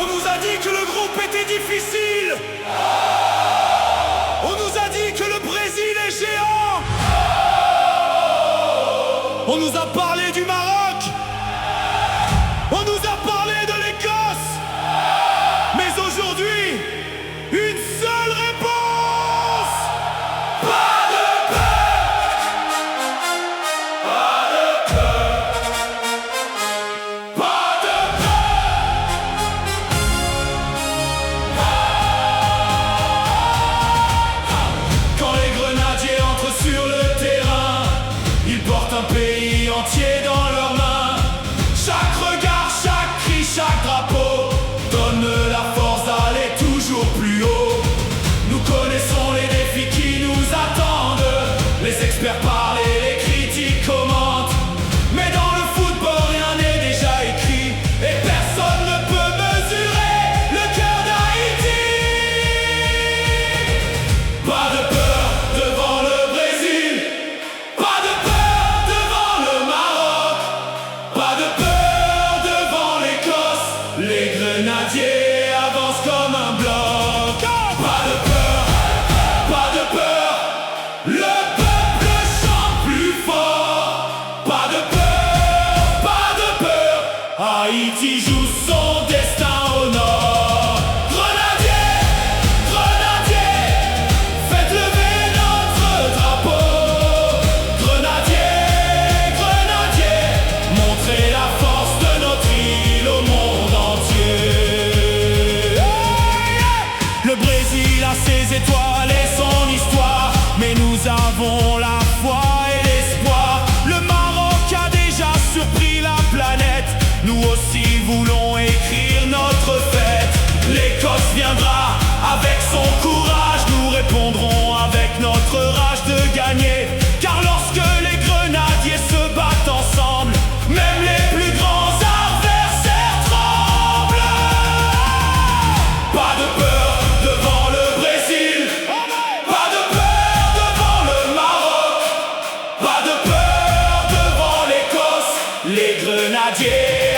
On nous a dit que le groupe était difficile. On nous a dit que le Brésil est géant. On nous a parlé du Maroc. On nous a parlé de l'Écosse. Mais aujourd'hui, une seule réponse. Pas de peur. Pas de peur. Pas de peur. Quand les grenadiers entrent sur le terrain, ils portent un pays entier dans leurs mains. Chaque regard, chaque cri, chaque drapeau donne la force d'aller toujours plus haut. Nous connaissons les défis qui nous attendent. Les experts parlent et les critiques commentent. Mais dans le football, rien n'est déjà écrit. Et personne ne peut mesurer le cœur d'Haïti. Pas de peur devant le Brésil. Pas de peur devant le Maroc. Pas de peur devant l'Écosse. Les grenadiers avancent comme un bloc. Pas de peur, pas de peur. Le peuple chante plus fort. Pas de peur, pas de peur. Haïti joue son destin au nord. Grenadiers, grenadiers, faites lever notre drapeau. Grenadiers, grenadiers, montrez la force de notre île au monde entier. Le Brésil a ses étoiles et son histoire, mais nous avons la foi et l'espoir. Le Maroc a déjà surpris la planète. Nous aussi voulons écrire notre fête. L'Écosse viendra avec son courage. Nous répondrons avec notre rage de gagner. Car lorsque les grenadiers se battent ensemble, même les plus grands adversaires tremblent. Pas de peur devant le Brésil. Pas de peur devant le Maroc. Pas de peur devant l'Écosse. Les grenadiers